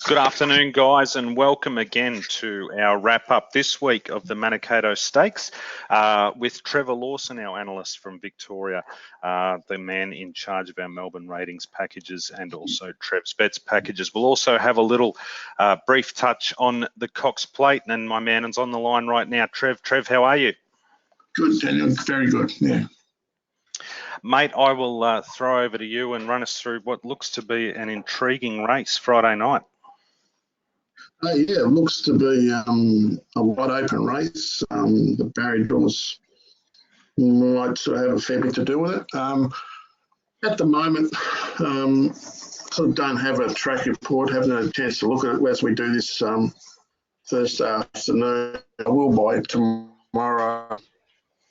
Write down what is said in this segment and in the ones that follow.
Good afternoon, guys, and welcome again to our wrap-up this week of the Manikato Stakes with Trevor Lawson, our analyst from Victoria, the man in charge of our Melbourne ratings packages and also Trev's Bets packages. We'll also have a little brief touch on the Cox Plate, and my man is on the line right now. Trev, how are you? Good, Daniel. Very good, yeah. Mate, I will throw over to you and run us through what looks to be an intriguing race Friday night. Yeah, it looks to be a wide open race. The barrier draws might sort of have a fair bit to do with it. At the moment, sort of don't have a track report, haven't had a chance to look at it as we do this Thursday afternoon. I will by tomorrow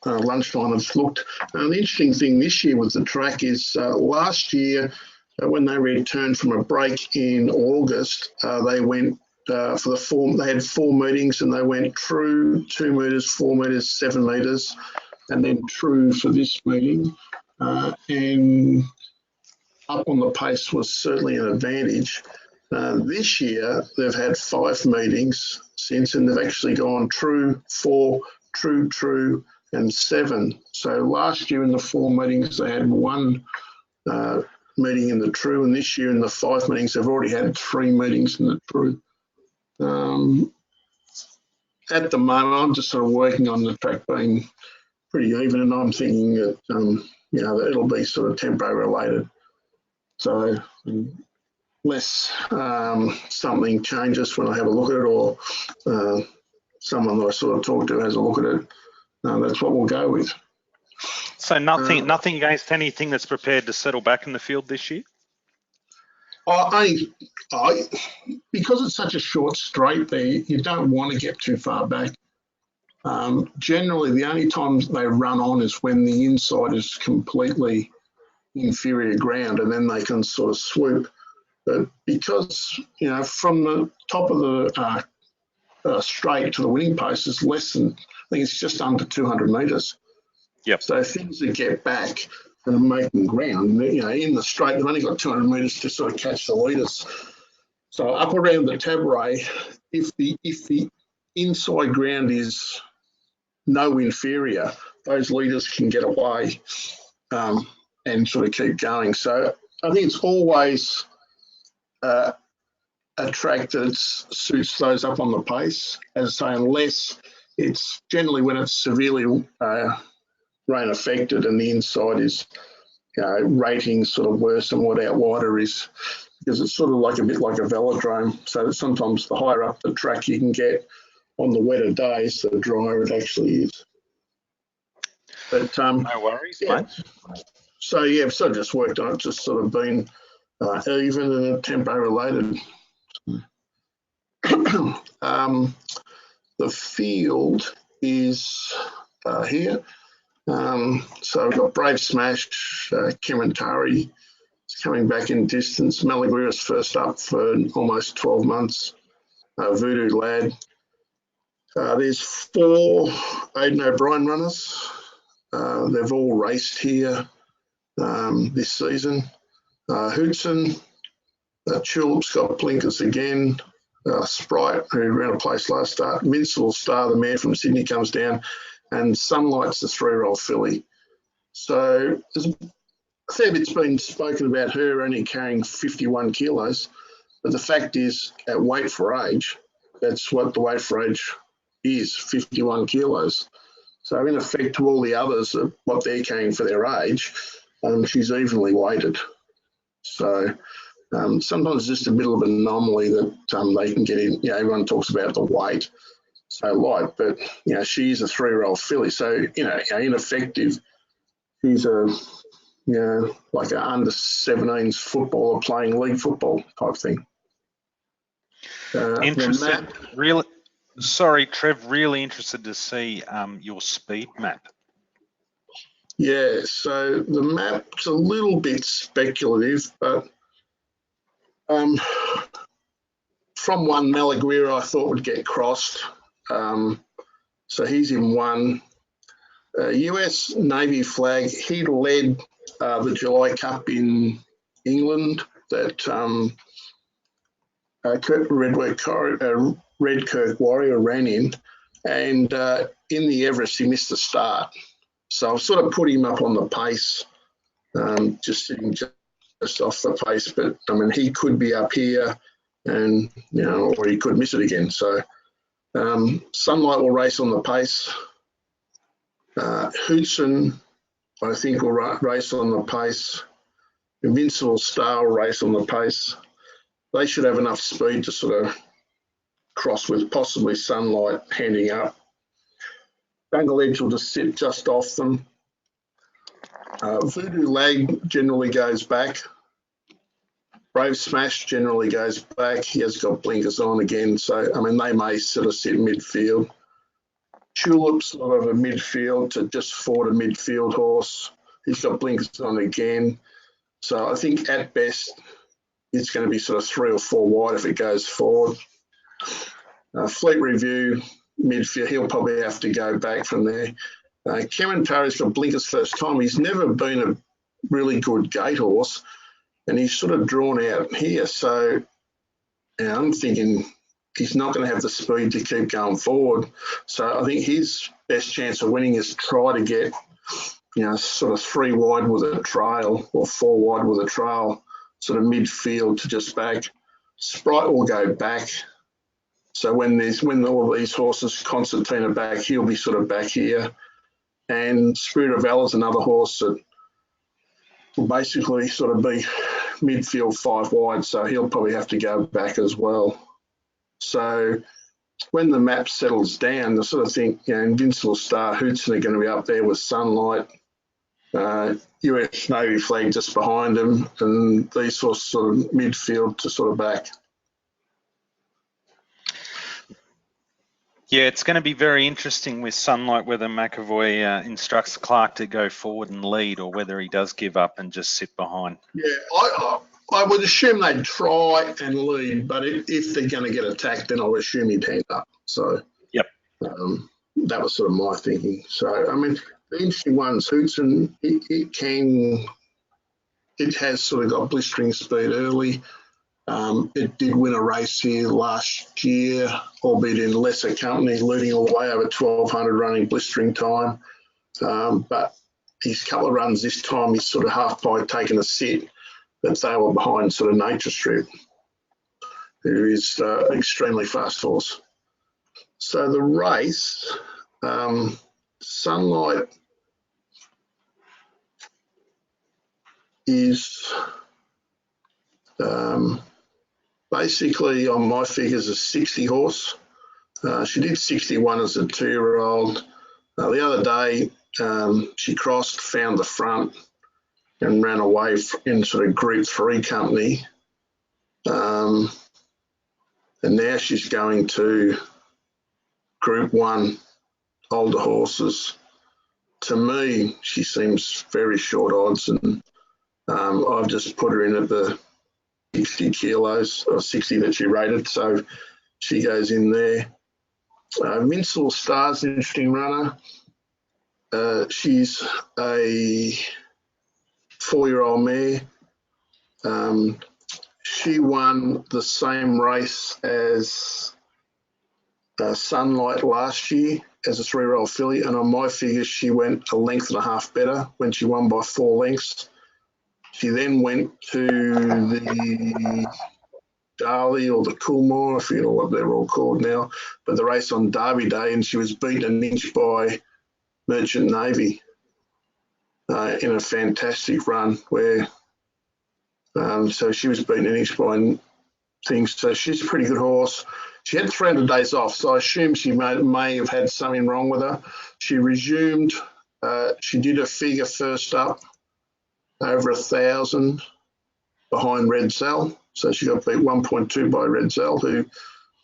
lunchtime. I've looked. The interesting thing this year with the track is last year, when they returned from a break in August, they went for the form. They had 4 meetings and they went true 2 metres, 4 metres, 7 metres, and then true for this meeting. And up on the pace was certainly an advantage. This year they've had 5 meetings since, and they've actually gone true, 4, true, and 7. So last year in the 4 meetings they had 1 meeting in the true, and this year in the 5 meetings they've already had 3 meetings in the true. At the moment, I'm just sort of working on the track being pretty even, and I'm thinking that that it'll be sort of tempo related. So unless something changes when I have a look at it, or someone that I sort of talk to has a look at it, that's what we'll go with. So nothing against anything that's prepared to settle back in the field this year? Because it's such a short straight there, you don't want to get too far back. Generally, the only times they run on is when the inside is completely inferior ground, and then they can sort of swoop. But because, from the top of the straight to the winning post is less than, I think it's just under 200 metres. Yep. So things that get back and are making ground, in the straight, they've only got 200 metres to sort of catch the leaders. So up around the Tabaret, if the inside ground is no inferior, those leaders can get away and sort of keep going. So I think it's always a track that suits those up on the pace, as I say, unless it's generally when it's severely rain affected and the inside is rating sort of worse than what out wider is, because it's sort of like a bit like a velodrome. So sometimes the higher up the track you can get on the wetter days, the drier it actually is. But no worries, mate. So yeah, I've sort of just worked on it, just sort of been even and tempo related. The field is here. So we've got Brave Smash, Kementari is coming back in distance. Malaguira's first up for almost 12 months. Voodoo Lad. There's 4 Aidan O'Brien runners. They've all raced here this season. Hootson, Tulip, Scott Plinkers again. Sprite, who ran a place last start. Invincible Star, the man from Sydney, comes down. And Sunlight's the 3-year-old filly. So there's a fair bit's been spoken about her only carrying 51 kilos, but the fact is, at weight for age, that's what the weight for age is, 51 kilos. So in effect, to all the others, what they're carrying for their age, she's evenly weighted. So sometimes it's just a bit of an anomaly that they can get in. Everyone talks about the weight so light, but she is a 3-year-old filly, so ineffective. She's a like an under 17s footballer playing league football type thing. Interesting. Really, sorry, Trev. Really interested to see your speed map. Yeah, so the map's a little bit speculative, but from one, Malaguira I thought would get crossed. So he's in 1. US Navy Flag, he led the July Cup in England that Redkirk Warrior ran in, and in the Everest he missed the start. So I've sort of put him up on the pace, just sitting just off the pace. But I mean, he could be up here, and or he could miss it again. So Sunlight will race on the pace. Hootson, I think, will race on the pace. Invincible Star will race on the pace. They should have enough speed to sort of cross with possibly Sunlight handing up. Jungle Edge will just sit just off them. Voodoo Lag generally goes back. Brave Smash generally goes back. He has got blinkers on again. So, I mean, they may sort of sit midfield. Tulip's sort of a midfield to just forward a midfield horse. He's got blinkers on again. So I think at best, it's going to be sort of 3 or 4 wide if it goes forward. Fleet Review, midfield, he'll probably have to go back from there. Kementari's got blinkers first time. He's never been a really good gate horse, and he's sort of drawn out here. So I'm thinking he's not going to have the speed to keep going forward. So I think his best chance of winning is try to get, sort of 3 wide with a trail or 4 wide with a trail, sort of midfield to just back. Sprite will go back. So when all these horses, Constantine are back, he'll be sort of back here. And Spirit of Valor is another horse that will basically sort of be midfield 5 wide, so he'll probably have to go back as well. So when the map settles down, I sort of think, Invincible Star, Hootson are going to be up there with Sunlight, US Navy flag just behind him, and these sorts sort of midfield to sort of back. Yeah, it's going to be very interesting with Sunlight whether McAvoy instructs Clark to go forward and lead, or whether he does give up and just sit behind. Yeah, I would assume they'd try and lead, but if they're going to get attacked, then I would assume he'd hand up. So yep, that was sort of my thinking. So, I mean, the interesting one's Hootson. It has sort of got blistering speed early. It did win a race here last year, albeit in lesser company, leading all the way over 1,200 running blistering time. But his couple of runs this time, he's sort of half by taking a sit, but they were behind sort of Nature Strip, who is an extremely fast horse. So the race, Sunlight is basically on my figures a 60 horse. She did 61 as a 2-year-old. The other day she crossed, found the front and ran away in sort of Group 3 company. And now she's going to Group 1 older horses. To me, she seems very short odds, and I've just put her in at the 60 kilos or 60 that she rated, so she goes in there. Invincible Star's an interesting runner. She's a 4-year-old mare. She won the same race as Sunlight last year as a 3-year-old filly, and on my figures she went a length and a half better when she won by 4 lengths. She then went to the Darley or the Coolmore, I forget what they're all called now, but the race on Derby Day, and she was beaten an inch by Merchant Navy in a fantastic run where, so she was beaten an inch by things. So she's a pretty good horse. She had 300 days off, so I assume she may have had something wrong with her. She resumed. She did a figure first up, over 1,000 behind Red Zell. So she got beat 1.2 by Red Zell, who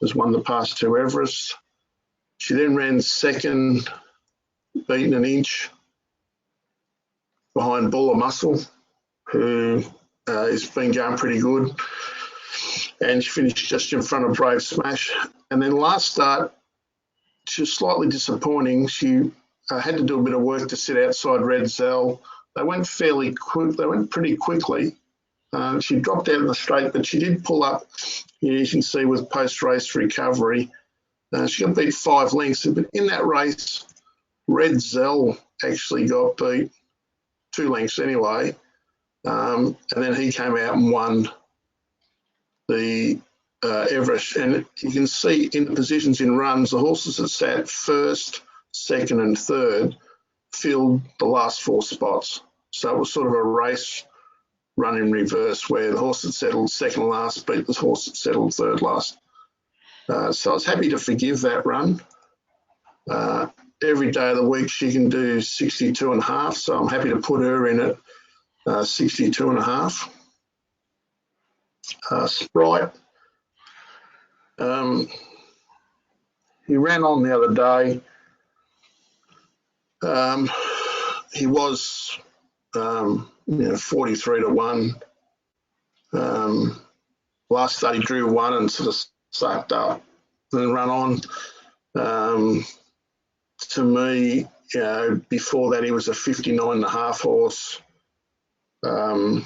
has won the past 2 Everests. She then ran second, beaten an inch behind Buller Muscle, who has been going pretty good. And she finished just in front of Brave Smash. And then last start, she was slightly disappointing. She had to do a bit of work to sit outside Red Zell. They went fairly quick. They went pretty quickly. She dropped out in the straight, but she did pull up. You can see with post-race recovery. She got beat 5 lengths, but in that race, Red Zell actually got beat 2 lengths anyway, and then he came out and won the Everest. And you can see in the positions in runs, the horses that sat first, second, and third filled the last 4 spots. So it was sort of a race run in reverse, where the horse that settled second last beat the horse that settled third last. So I was happy to forgive that run. Every day of the week she can do 62.5, so I'm happy to put her in at 62.5. Sprite, he ran on the other day. He was 43-1. Last start he drew 1 and sort of sucked up and run on. To me, before that he was a 59.5 horse, and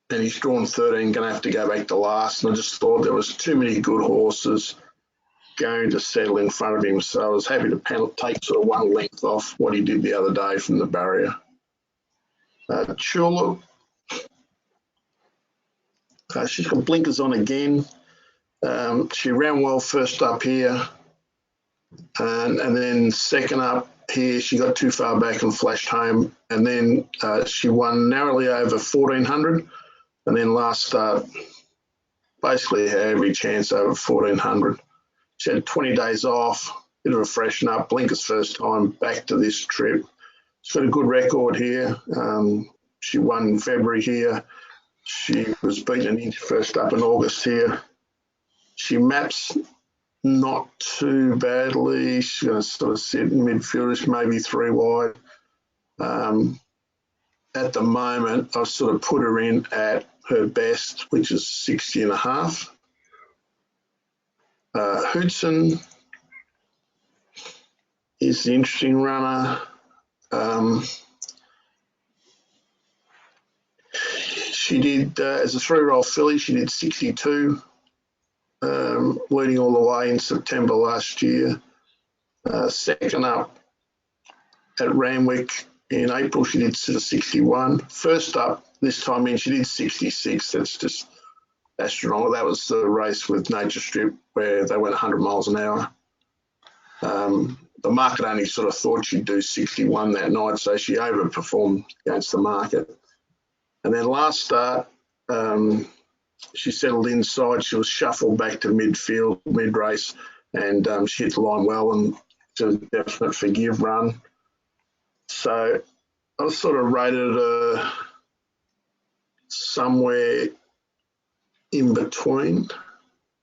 he's drawn 13, going to have to go back to last. And I just thought there was too many good horses going to settle in front of him, so I was happy to take sort of 1 length off what he did the other day from the barrier. Chula, she's got blinkers on again. She ran well first up here, and then second up here she got too far back and flashed home, and then she won narrowly over 1400, and then last start basically had every chance over 1400. She had 20 days off, bit of a freshen up, blinkers first time back to this trip. She's got a good record here. She won in February here. She was beaten an inch first up in August here. She maps not too badly. She's going to sort of sit in midfield, maybe 3 wide. At the moment, I've sort of put her in at her best, which is 60.5. Hootson is the interesting runner. She did, as a 3-year-old filly, she did 62, leading all the way in September last year. Second up at Randwick in April, she did sort of 61. First up this time in, she did 66. That's just astronomical. That was the race with Nature Strip where they went 100 miles an hour. The market only sort of thought she'd do 61 that night, so she overperformed against the market. And then last start, she settled inside. She was shuffled back to midfield, mid-race, and she hit the line well, and it's a definite forgive run. So I was sort of rated somewhere in between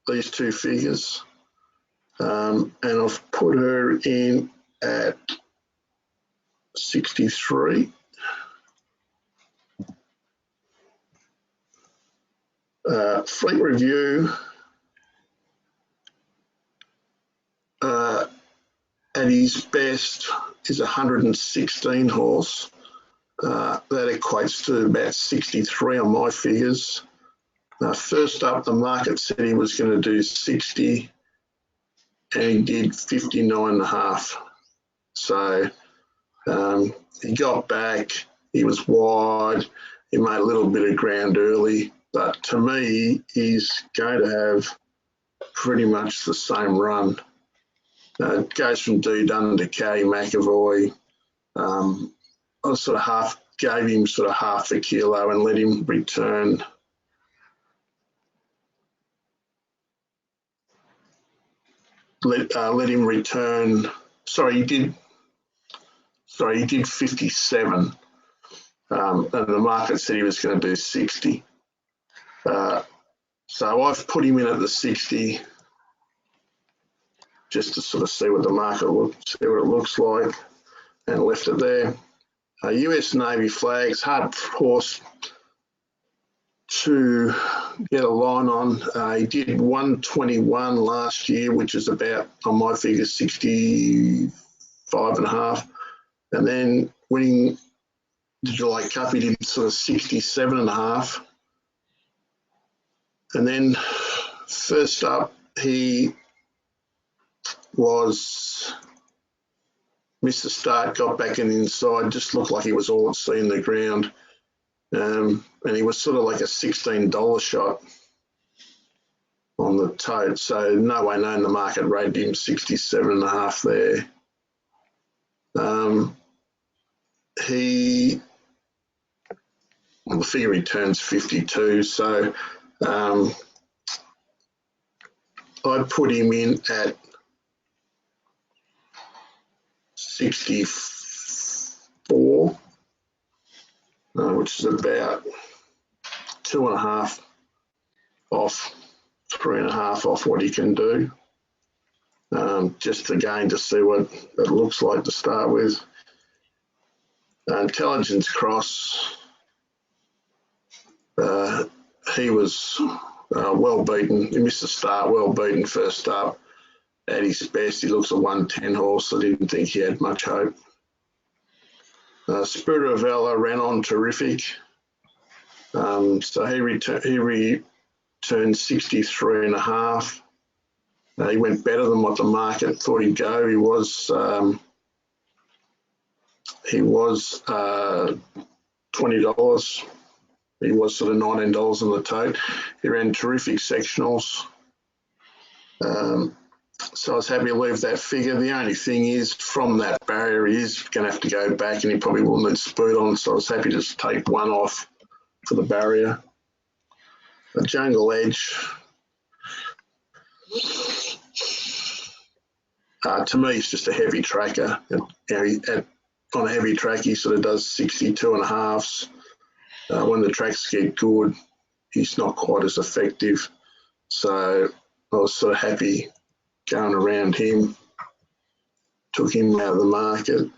these 2 figures, and I've put her in at 63. Fleet Review at his best is 116 horse. That equates to about 63 on my figures. First up, the market said he was going to do 60, and he did 59.5. So he got back, he was wide, he made a little bit of ground early, but to me, he's going to have pretty much the same run. It goes from D Dunn to K McAvoy. I sort of gave him sort of half a kilo and let him return. Let him return. Sorry, he did 57. And the market said he was going to do 60. So I've put him in at the 60 just to sort of see what the market looks like, and left it there. US Navy Flags, hard horse to get a line on. He did 121 last year, which is about, on my figures, 65.5, and then winning the July Cup, he did sort of 67.5. And then first up, he missed the start, got back in the inside, just looked like he was all at sea in the ground. And he was sort of like a $16 shot on the tote. So no way known the market rated him 67.5 there. The figure he turns 52. So I'd put him in at 64, which is about 2.5 off, 3.5 off what he can do. Just again to see what it looks like to start with. Intelligence Cross, he was well beaten. He missed the start, well beaten first up. At his best, he looks a 110 horse. I didn't think he had much hope. Spirit of Valor ran on terrific. So he returned 63.5. He went better than what the market thought he'd go. He was $20. He was sort of $19 on the tote. He ran terrific sectionals. So I was happy to leave that figure. The only thing is, from that barrier, he is going to have to go back, and he probably will need speed on. So I was happy to just take one off for the barrier. The Jungle Edge, to me, it's just a heavy tracker. On a heavy track, he sort of does 62.5s. When the tracks get good, he's not quite as effective. So I was sort of happy going around him. Took him out of the market.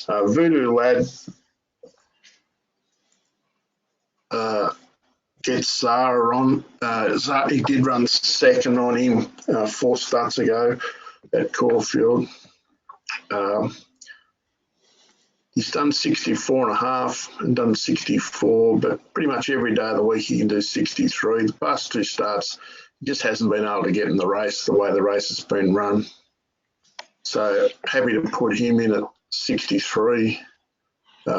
Voodoo Lad gets Zara on. He did run second on him 4 starts ago at Caulfield. He's done 64.5 and done 64, but pretty much every day of the week he can do 63. The past 2 starts, he just hasn't been able to get in the race the way the race has been run. So happy to put him in at 63.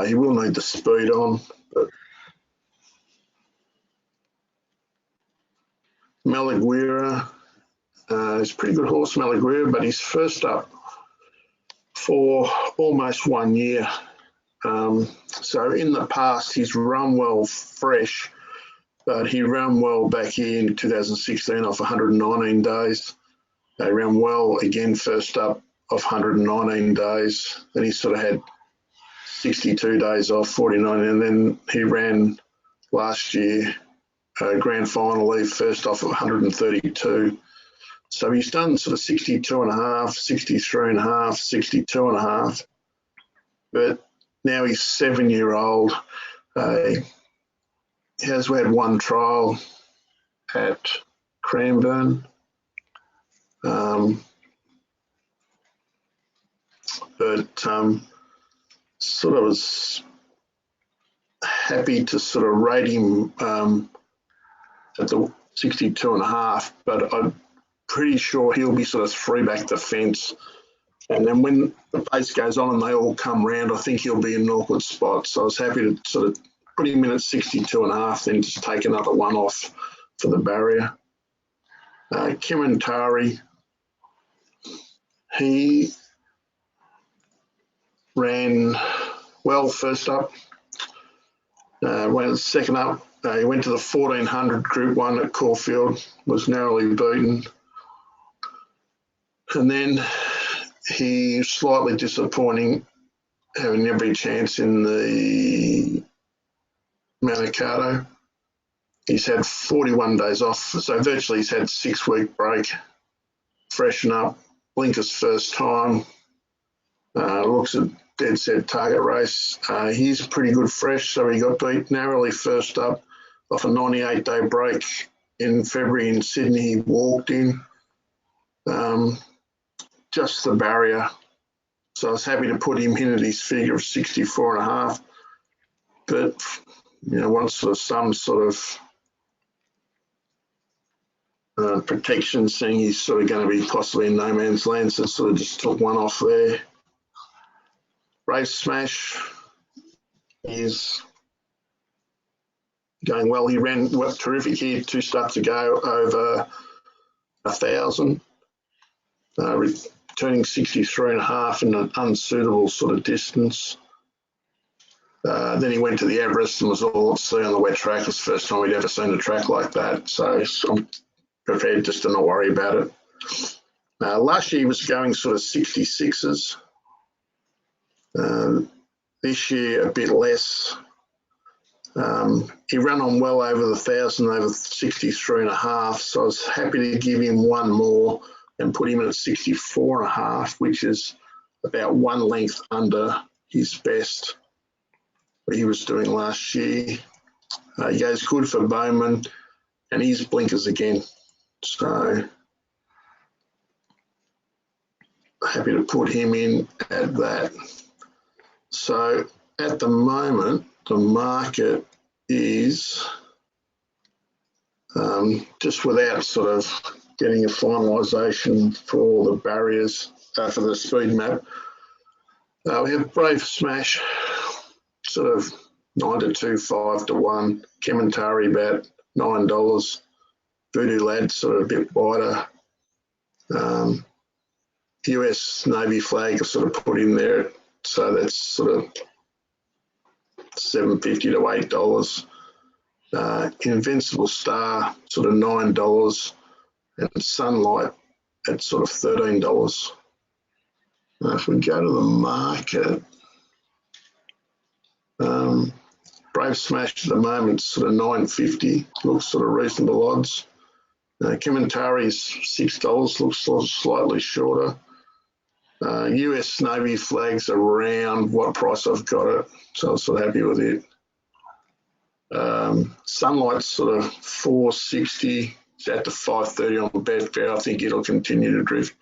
He will need the speed on, but Malaguira is a pretty good horse, Malaguira, but he's first up for almost 1 year. So in the past, he's run well fresh, but he ran well back here in 2016 off 119 days. They ran well again first up off 119 days. Then he sort of had 62 days off 49, and then he ran last year grand final leave first off of 132. So he's done sort of 62.5, 63.5, 62.5. But now he's 7-year-old. He has had 1 trial at Cranbourne. Sort of was happy to sort of rate him at the 62.5, but I'm pretty sure he'll be sort of 3 back the fence. And then when the pace goes on and they all come round, I think he'll be in an awkward spot. So I was happy to sort of put him in at 62.5, then just take another 1 off for the barrier. Kimantari, he ran well first up. Went second up. He went to the 1400 Group 1 at Caulfield, was narrowly beaten. And then he slightly disappointing, having every chance in the Manikato. He's had 41 days off, so virtually he's had 6-week break, freshen up, Blinker's first time, looks at dead set target race. He's pretty good fresh, so he got beat narrowly first up off a 98-day break in February in Sydney. He walked in. Just the barrier. So I was happy to put him in at his figure of 64.5. but wants some sort of protection, seeing he's sort of going to be possibly in no man's land, so sort of just took one off there. Brave Smash is going well. He ran terrific here 2 starts ago, over 1,000, returning 63.5 in an unsuitable sort of distance. Then he went to the Everest and was all at sea on the wet track. It was the first time we'd ever seen a track like that, so I'm prepared just to not worry about it. Last year he was going sort of 66s. This year a bit less. He ran on well over the 1,000, over 63.5, so I was happy to give him one more and put him at 64.5, which is about 1 length under his best what he was doing last year. He goes good for Bowman, and he's blinkers again. So happy to put him in at that. So at the moment, the market is just without sort of getting a finalisation for all the barriers for the speed map. We have Brave Smash, sort of 9 to 2, 5 to 1. Kementari about $9. Voodoo Lad sort of a bit wider. US Navy flag I sort of put in there, so that's sort of $7.50 to $8. Invincible Star sort of $9, and Sunlight at sort of $13. If we go to the market, Brave Smash at the moment sort of $9.50, looks sort of reasonable odds. Kementari's $6, looks sort of slightly shorter. US Navy flags around what price I've got it, so I'm sort of happy with it. Sunlight's sort of $4.60, it's out to $5.30 on Betfair. I think it'll continue to drift.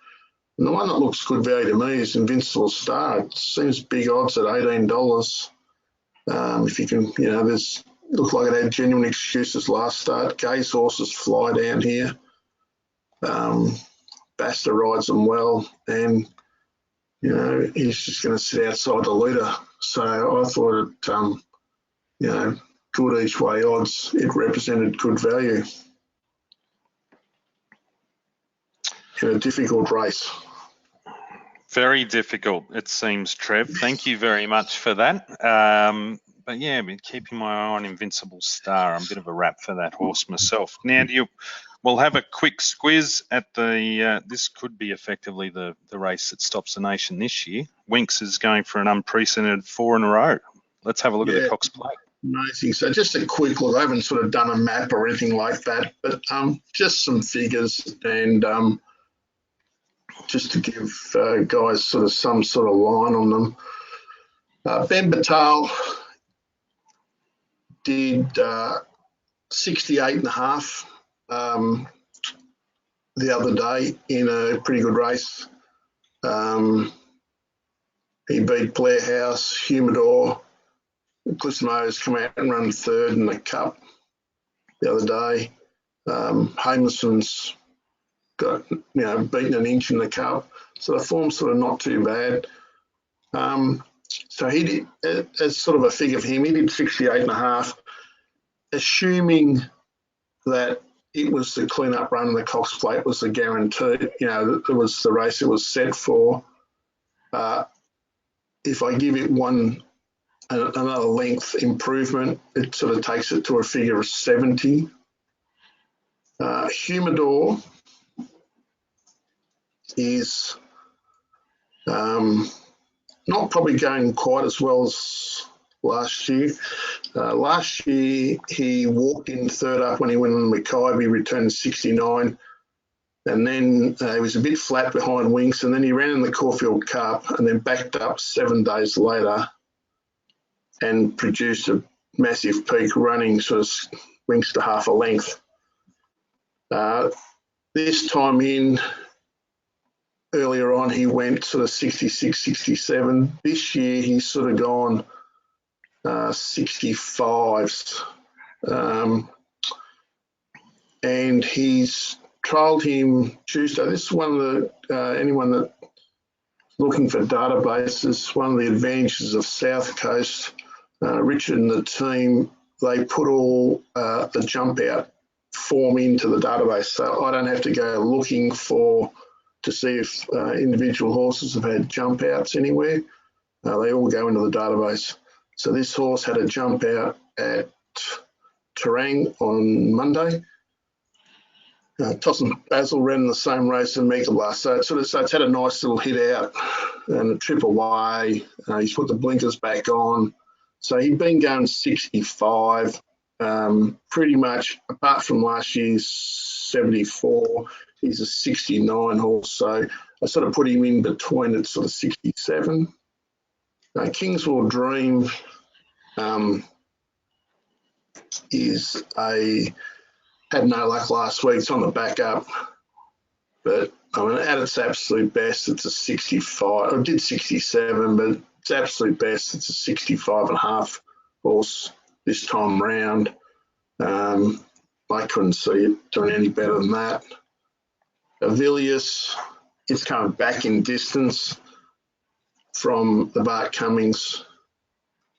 And the one that looks good value to me is Invincible Star. It seems big odds at $18. If you can, there's looked like it had genuine excuses last start. Gay's horses fly down here. Basta rides them well, and he's just going to sit outside the leader. So I thought it, good each way odds. It represented good value in a difficult race. Very difficult, it seems, Trev. Thank you very much for that. But yeah, I've been keeping my eye on Invincible Star. I'm a bit of a wrap for that horse myself. Now, we'll have a quick squiz at the, this could be effectively the race that stops the nation this year. Winks is going for an unprecedented 4 in a row. Let's have a look at the Cox Plate. Amazing. So just a quick look. I haven't sort of done a map or anything like that, but just some figures and just to give guys sort of some sort of line on them. Ben Batal did 68.5 the other day in a pretty good race. He beat Blair House, Humidor. Clissimo's come out and run 3rd in the Cup the other day. Hamilton's got, beaten an inch in the Cup. So the form's sort of not too bad. So he did, as sort of a figure for him, he did 68.5, assuming that it was the clean-up run and the Cox Plate was the guarantee, it was the race it was set for. If I give it another length improvement, it sort of takes it to a figure of 70. Humidor is not probably going quite as well as last year. Last year, he walked in 3rd up when he went on Mackay. He returned 69. And then he was a bit flat behind Winks. And then he ran in the Caulfield Cup and then backed up 7 days later and produced a massive peak running sort of Winks to half a length. This time in, earlier on, he went sort of 66, 67. This year, he's sort of gone 65s. And he's trialled him Tuesday. This is one of the, anyone that looking for databases, one of the advantages of South Coast. Richard and the team, they put all the jump out form into the database, so I don't have to go looking to see if individual horses have had jump outs anywhere. They all go into the database. So this horse had a jump out at Terang on Monday. Toss and Basil ran in the same race in Manikato, so it's had a nice little hit out and a trip away. He's put the blinkers back on. So he'd been going 65, pretty much, apart from last year's 74, he's a 69 horse. So I sort of put him in between at sort of 67. Kingswell Dream had no luck last week. It's on the back up, but I mean, at its absolute best, it's a 65. I did 67, but its absolute best, it's a 65 and a half horse this time round. I couldn't see it doing any better than that. Avilius, it's coming back in distance from the Bart Cummings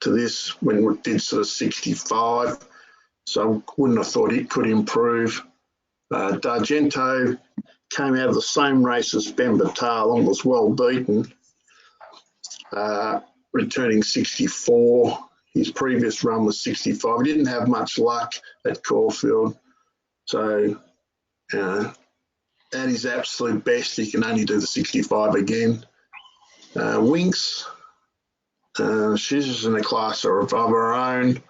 to this when it did sort of 65. So I wouldn't have thought it could improve. D'Argento came out of the same race as Ben Batal and was well beaten, returning 64. His previous run was 65. He didn't have much luck at Caulfield. So at his absolute best, he can only do the 65 again. Winks, she's in a class of her own.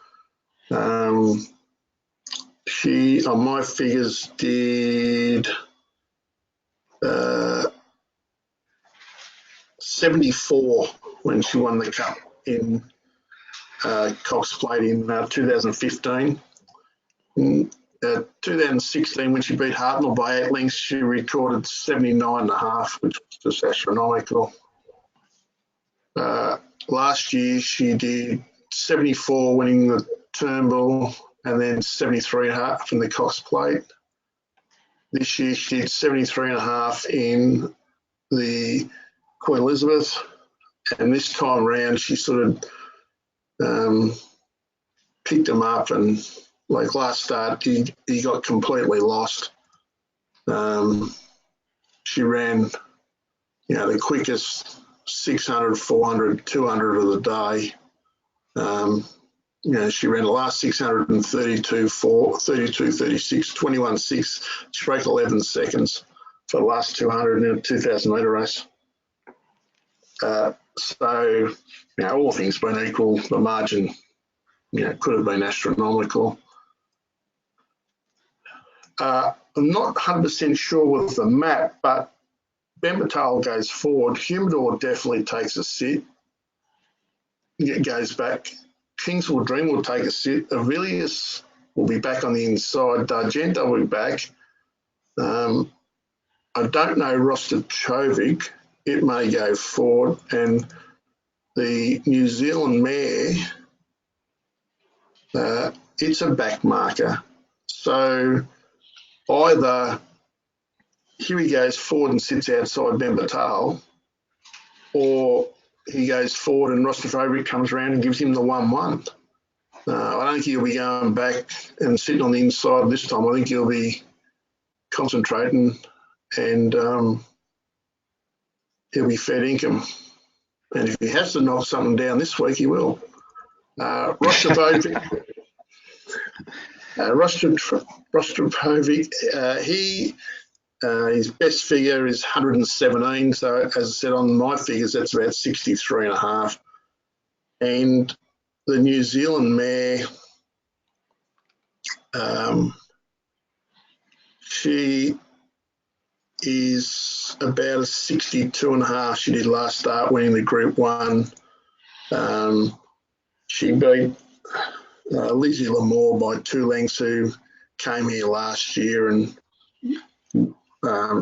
She, on my figures, did 74 when she won the Cup in Cox Plate in 2015. In 2016, when she beat Hartnell by 8 lengths, she recorded 79.5, which was just astronomical. Last year, she did 74 winning the Turnbull, and then 73.5 in the Cox Plate. This year she did 73.5 in the Queen Elizabeth, and this time round she sort of picked him up, and like last start he got completely lost. She ran, the quickest 600, 400, 200 of the day. She ran the last 600 in 32.4, 32.36, 21.6. She broke 11 seconds for the last 200 in a 2,000 metre race. So, all things being equal, the margin, could have been astronomical. I'm not 100% sure with the map, but Ben Batal goes forward. Humidor definitely takes a sit. It goes back. Kingswell Dream will take a sit. Avilius will be back on the inside. D'Argento will be back. I don't know Rostochovic. It may go forward. And the New Zealand mare, it's a back marker. So either here he goes forward and sits outside Ben Batal, or he goes forward and Rostochovic comes around and gives him the 1-1. I don't think he'll be going back and sitting on the inside this time. I think he'll be concentrating, and he'll be fed income. And if he has to knock something down this week, he will. Rostochovic, his best figure is 117. So as I said, on my figures, that's about 63.5. And the New Zealand mare, she is about a 62.5. She did last start winning the Group 1. She beat Lizzie Lamore by 2 lengths, who came here last year and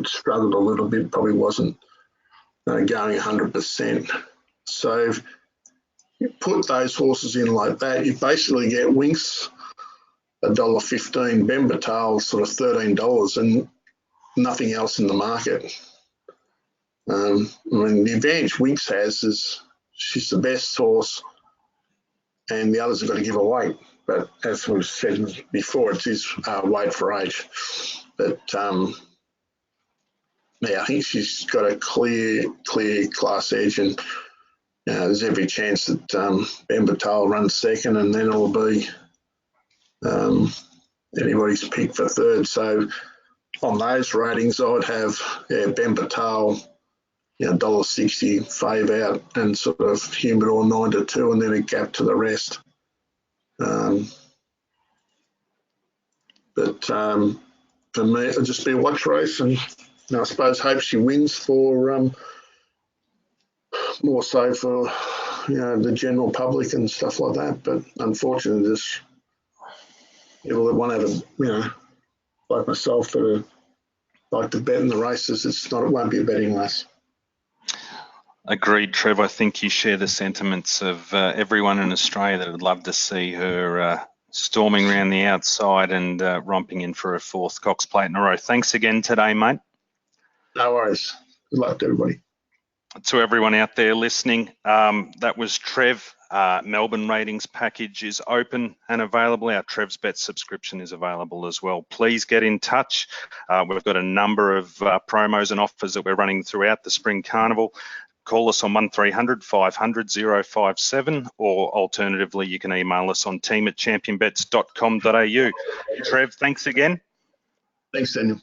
struggled a little bit, probably wasn't going 100%. So You put those horses in like that, you basically get Winks $1.15, Bembertale sort of $13, and nothing else in the market. I mean, the advantage Winks has is she's the best horse, and the others have got to give her weight. But as we've said before, it is weight for age. But yeah, I think she's got a clear class edge, and there's every chance that Bembertale runs second, and then it'll be anybody's pick for third. So on those ratings, I'd have Bembertale, $1.60 fave out, and sort of Humidor 9-2, and then a gap to the rest. But for me, it'll just be a watch race, and I suppose hope she wins for more so for the general public and stuff like that. But unfortunately, there's people that want to, like myself, that like to bet in the races. It won't be a betting race. Agreed, Trev. I think you share the sentiments of everyone in Australia that would love to see her storming around the outside and romping in for a fourth Cox Plate in a row. Thanks again today, mate. No worries. Good luck to everybody. To everyone out there listening, that was Trev. Melbourne ratings package is open and available. Our Trev's Bet subscription is available as well. Please get in touch. We've got a number of promos and offers that we're running throughout the Spring Carnival. Call us on 1300 500 057, or alternatively, you can email us on team@championbets.com.au. Trev, thanks again. Thanks, Daniel.